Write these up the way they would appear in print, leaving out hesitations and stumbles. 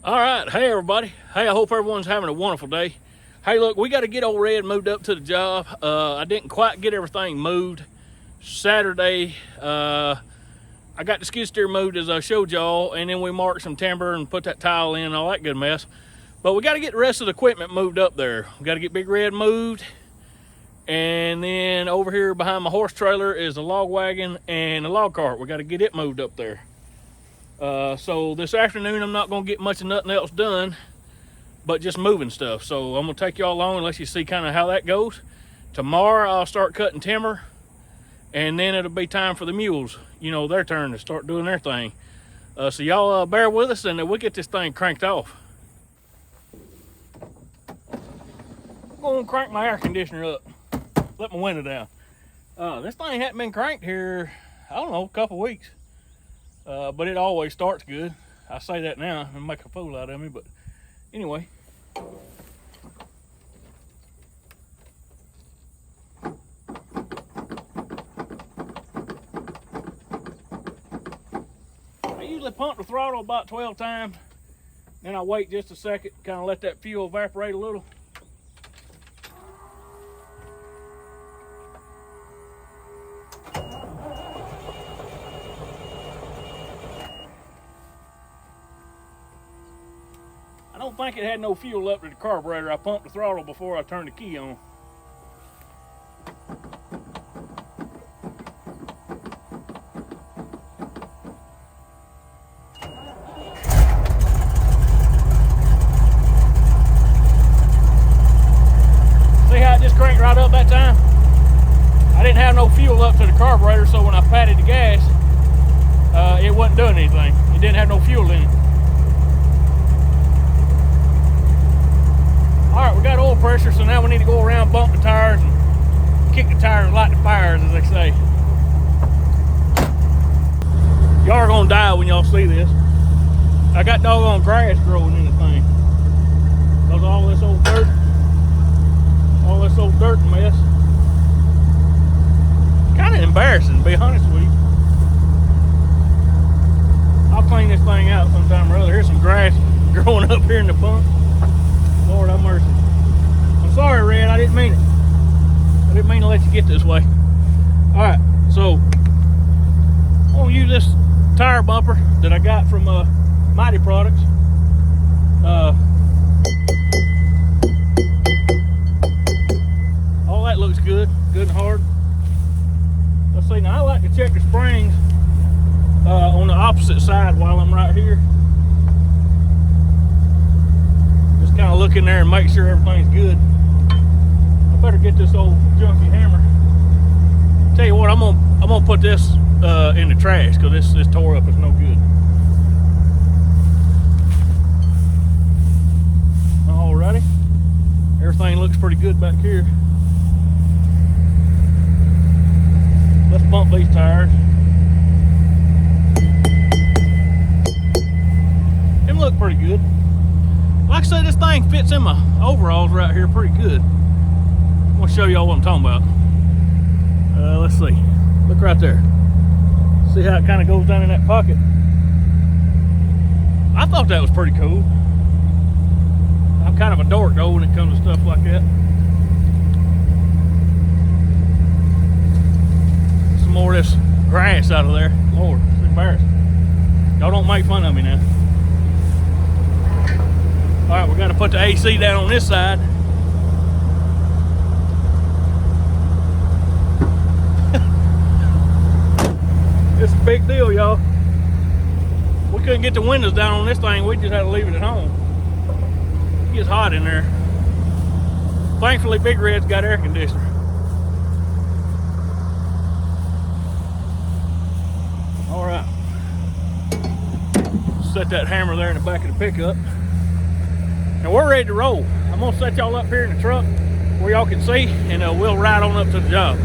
All right, hey everybody. Hey, I hope everyone's having a wonderful day. Hey, look, we got to get old Red moved up to the job. I didn't quite get everything moved. Saturday, I got the skid steer moved as I showed y'all, and then we marked some timber and put that tile in and all that good mess. But we got to get the rest of the equipment moved up there. We got to get Big Red moved, and then over here behind my horse trailer is a log wagon and a log cart. We got to get it moved up there. So this afternoon I'm not going to get much of nothing else done but just moving stuff. So I'm going to take y'all along and let you see kind of how that goes. Tomorrow I'll start cutting timber, and then it'll be time for the mules, you know, their turn to start doing their thing. So y'all bear with us, and we'll get this thing cranked off. I'm going to crank my air conditioner up, let my window down. This thing hadn't been cranked here, I don't know, a couple weeks. But it always starts good. I say that now and make a fool out of me, but anyway. I usually pump the throttle about 12 times. Then I wait just a second, kind of let that fuel evaporate a little. I don't think it had no fuel up to the carburetor. I pumped the throttle before I turned the key on. See how it just cranked right up that time? I didn't have no fuel up to the carburetor, so when I patted the gas, it wasn't doing anything. It didn't have no fuel in it. Alright, we got oil pressure, so now we need to go around, bump the tires, and kick the tires and light the fires, as they say. Y'all are gonna die when y'all see this. I got doggone grass growing in the thing. Because all this old dirt mess. Kind of embarrassing, to be honest with you. I'll clean this thing out sometime or other. Here's some grass growing up here in the pump. Lord have mercy. I'm sorry, Red, I didn't mean it. I didn't mean to let you get this way. Alright, so I'm going to use this tire bumper that I got from Mighty Products. All that looks good and hard. Let's see, now I like to check the springs on the opposite side while I'm right here. Kind of look in there and make sure everything's good. I better get this old junky hammer. Tell you what, I'm gonna put this in the trash because this tore up is no good. Alrighty, everything looks pretty good back here. Let's bump these tires. Them look pretty good. Like I said, this thing fits in my overalls right here pretty good. I'm gonna show y'all what I'm talking about. Let's see. Look right there. See how it kind of goes down in that pocket? I thought that was pretty cool. I'm kind of a dork though when it comes to stuff like that. Some more of this grass out of there. Lord, it's embarrassing. Y'all don't make fun of me now. Alright, we got to put the AC down on this side. It's a big deal, y'all. We couldn't get the windows down on this thing. We just had to leave it at home. It gets hot in there. Thankfully, Big Red's got air conditioner. Alright. Set that hammer there in the back of the pickup. And we're ready to roll. I'm gonna set y'all up here in the truck where y'all can see, and we'll ride on up to the job.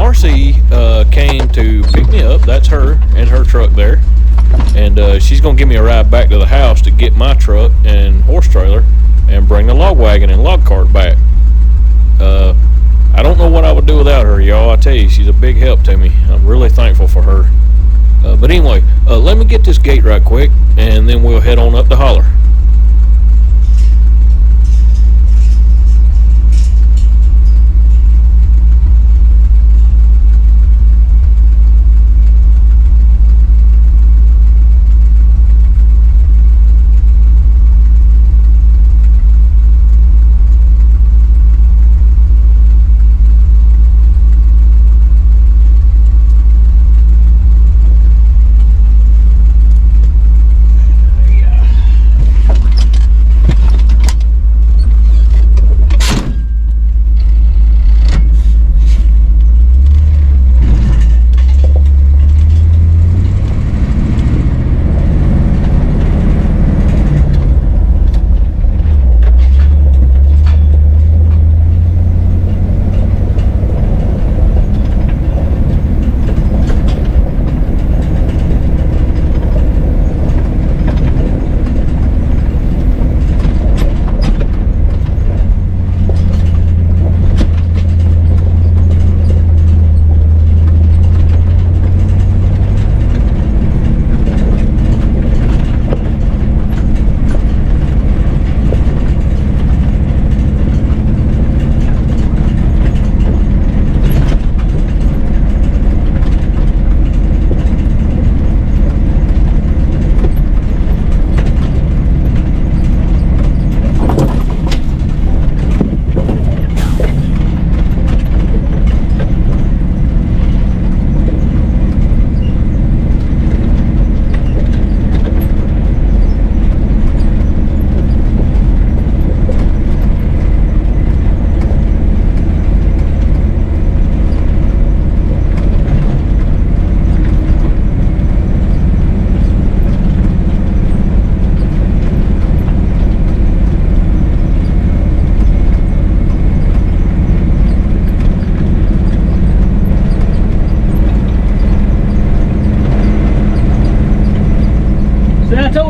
Marcy came to pick me up. That's her in her truck there. And she's going to give me a ride back to the house to get my truck and horse trailer and bring the log wagon and log cart back. I don't know what I would do without her, y'all. I tell you, she's a big help to me. I'm really thankful for her. But anyway, let me get this gate right quick, and then we'll head on up the holler.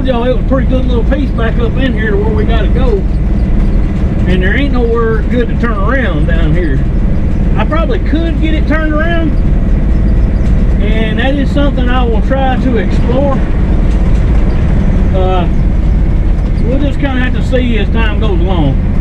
Y'all, it was a pretty good little piece back up in here to where we gotta go, and there ain't nowhere good to turn around down here. I probably could get it turned around, and that is something I will try to explore. We'll just kind of have to see as time goes along.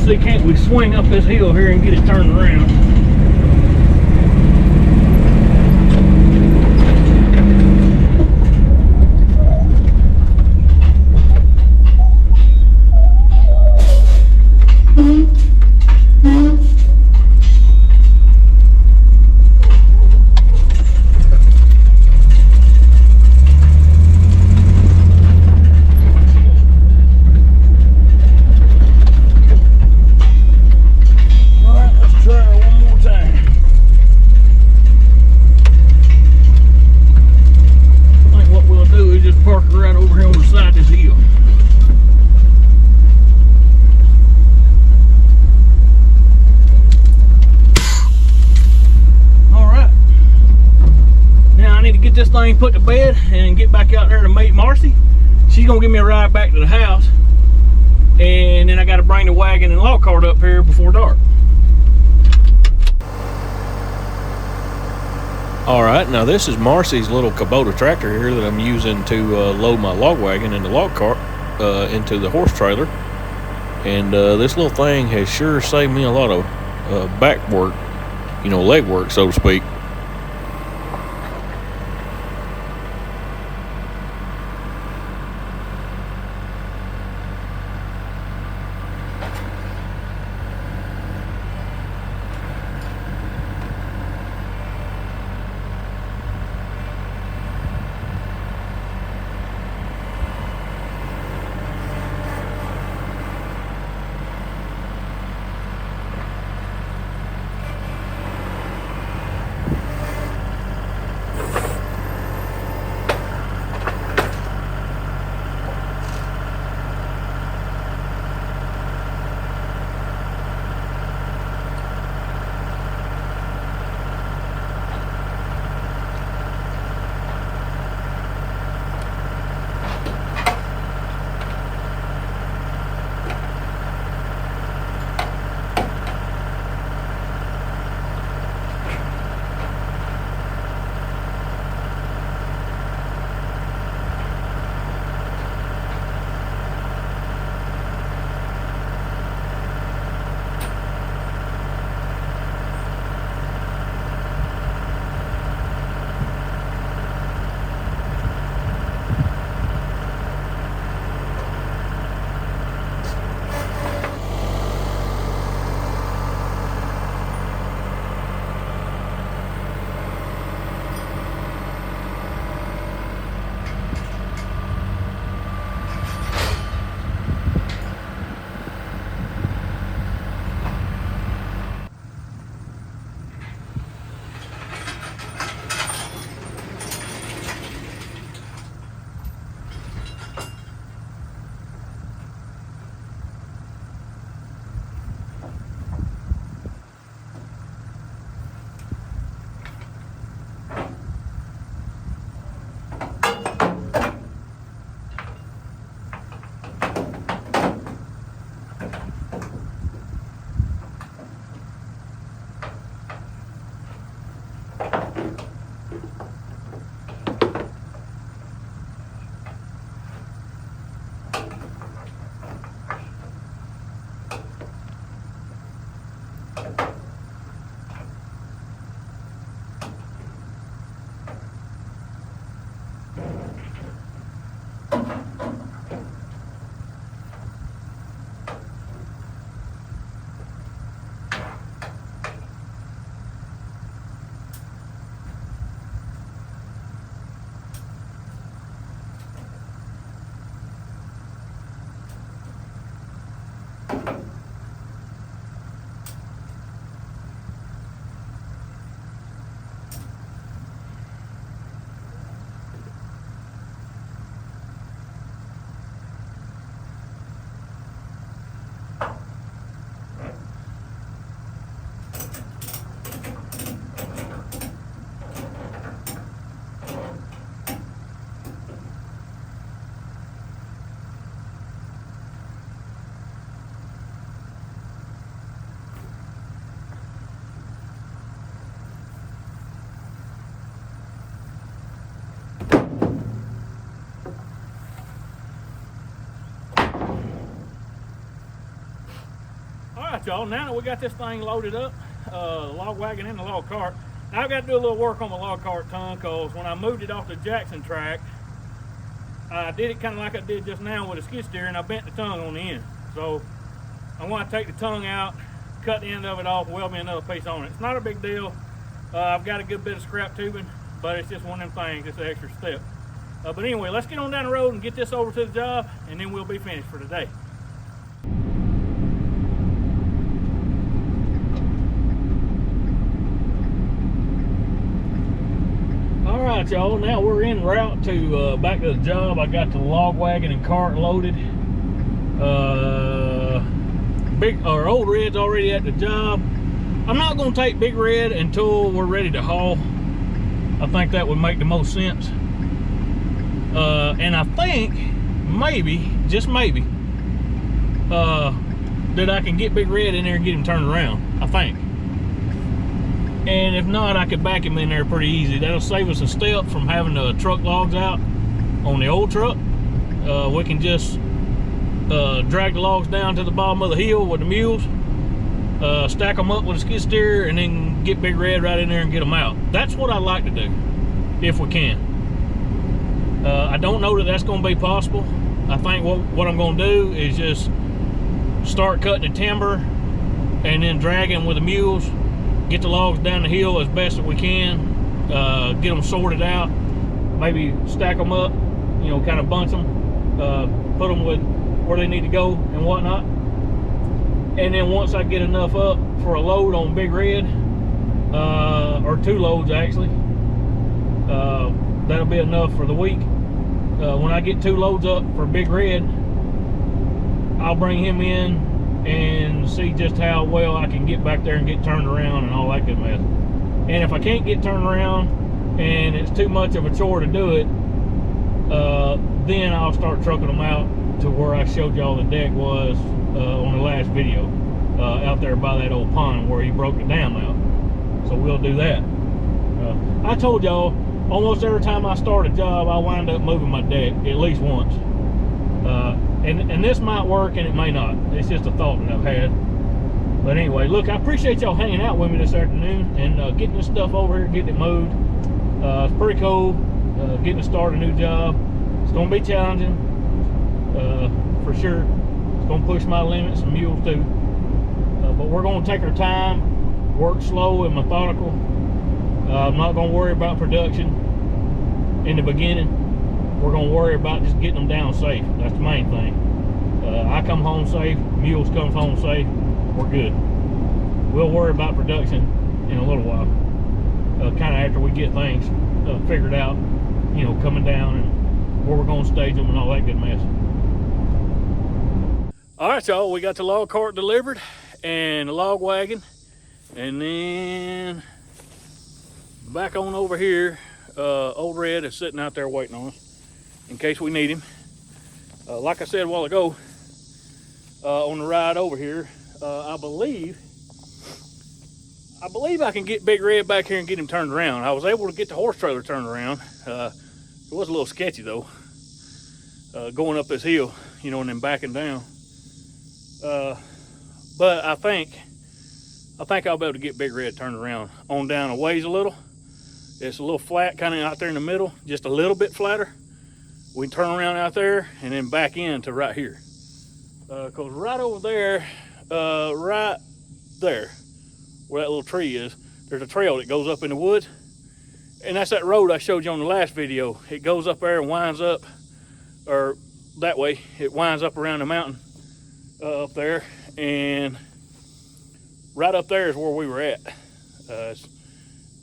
See, can't we swing up this hill here and get it turned around? This thing put to bed and get back out there to meet Marcy. She's gonna give me a ride back to the house, and then I got to bring the wagon and log cart up here before dark. All right, now this is Marcy's little Kubota tractor here that I'm using to load my log wagon and the log cart into the horse trailer, and this little thing has sure saved me a lot of back work, you know, leg work, so to speak. right, y'all, now that we got this thing loaded up, the log wagon and the log cart, now I've got to do a little work on my log cart tongue, because when I moved it off the Jackson track, I did it kind of like I did just now with a skid steer, and I bent the tongue on the end. So I want to take the tongue out, cut the end of it off, weld me another piece on it. It's not a big deal. I've got a good bit of scrap tubing, but it's just one of them things, it's an extra step. But anyway, let's get on down the road and get this over to the job, and then we'll be finished for today. All right, y'all, now we're en route to back to the job. I got the log wagon and cart loaded. Old Red's already at the job. I'm not going to take Big Red until we're ready to haul. I think that would make the most sense. And I think maybe, just maybe, that I can get Big Red in there and get him turned around, I think. And if not, I could back him in there pretty easy. That'll save us a step from having to truck logs out on the old truck. We can just drag the logs down to the bottom of the hill with the mules, stack them up with a skid steer, and then get Big Red right in there and get them out. That's what I like to do, if we can. I don't know that that's going to be possible. I think what I'm going to do is just start cutting the timber and then dragging with the mules, get the logs down the hill as best as we can, get them sorted out, maybe stack them up, you know, kind of bunch them, put them with where they need to go and whatnot. And then once I get enough up for a load on Big Red, or 2 loads actually, that'll be enough for the week. When I get 2 loads up for Big Red, I'll bring him in and see just how well I can get back there and get turned around and all that good mess. And if I can't get turned around and it's too much of a chore to do it, then I'll start trucking them out to where I showed y'all the deck was on the last video, out there by that old pond where he broke the dam out. So we'll do that. I told y'all, almost every time I start a job, I wind up moving my deck at least once. And this might work and it may not. It's just a thought that I've had. But anyway, look, I appreciate y'all hanging out with me this afternoon and getting this stuff over here, getting it moved. It's pretty cool, getting to start a new job. It's going to be challenging, for sure. It's going to push my limits and mules too. But we're going to take our time, work slow and methodical. I'm not going to worry about production in the beginning. We're going to worry about just getting them down safe. That's the main thing. I come home safe, mules comes home safe, we're good. We'll worry about production in a little while, kind of after we get things figured out, you know, coming down and where we're going to stage them and all that good mess. All right, y'all, we got the log cart delivered and the log wagon, and then back on over here, Old Red is sitting out there waiting on us in case we need him. Like I said a while ago, on the ride over here, I believe I can get Big Red back here and get him turned around. I was able to get the horse trailer turned around. It was a little sketchy though, going up this hill, you know, and then backing down. But I think I'll be able to get Big Red turned around on down a ways a little. It's a little flat, kind of out there in the middle, just a little bit flatter. We can turn around out there and then back in to right here. Cause right over there, right there, where that little tree is, there's a trail that goes up in the woods. And that's that road I showed you on the last video. It goes up there and winds up, or that way, it winds up around the mountain up there. And right up there is where we were at.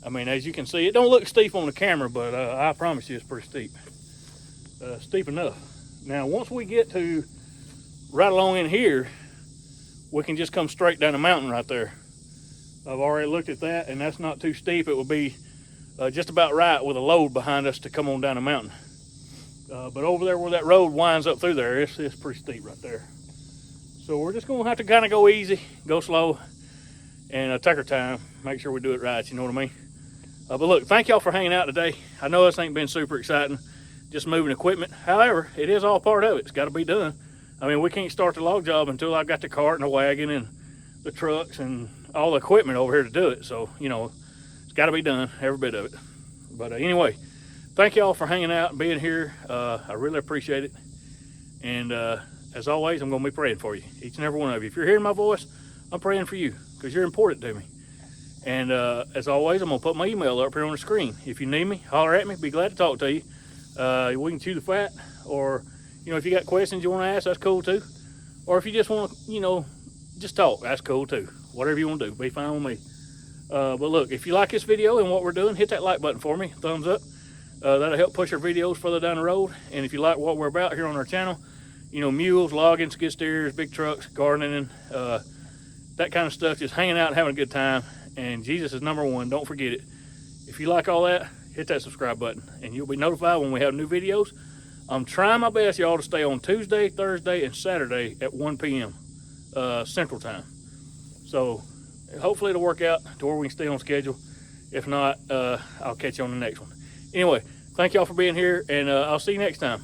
I mean, as you can see, it don't look steep on the camera, but I promise you it's pretty steep. Steep enough. Now, once we get to right along in here, we can just come straight down the mountain right there. I've already looked at that, and that's not too steep. It will be just about right with a load behind us to come on down the mountain. But over there where that road winds up through there, it's pretty steep right there. So we're just gonna have to kind of go easy, go slow, and take our time, make sure we do it right, you know what I mean? But look, thank y'all for hanging out today. I know this ain't been super exciting, just moving equipment. However, it is all part of it. It's got to be done. I mean, we can't start the log job until I've got the cart and the wagon and the trucks and all the equipment over here to do it. So, you know, it's got to be done, every bit of it. But anyway, thank y'all for hanging out and being here. I really appreciate it. And as always, I'm going to be praying for you, each and every one of you. If you're hearing my voice, I'm praying for you because you're important to me. And as always, I'm going to put my email up here on the screen. If you need me, holler at me. Be glad to talk to you. We can chew the fat, or, you know, if you got questions you want to ask, that's cool too. Or if you just want to, you know, just talk, that's cool too. Whatever you want to do, be fine with me. But look, if you like this video and what we're doing, hit that like button for me, thumbs up. That'll help push our videos further down the road. And if you like what we're about here on our channel, you know, mules, logging, skid steers, big trucks, gardening, that kind of stuff, just hanging out and having a good time. And Jesus is number one, don't forget it. If you like all that, hit that subscribe button and you'll be notified when we have new videos. I'm trying my best, y'all, to stay on Tuesday, Thursday, and Saturday at 1 p.m. Central Time. So hopefully it'll work out to where we can stay on schedule. If not, I'll catch you on the next one. Anyway, thank y'all for being here, and I'll see you next time.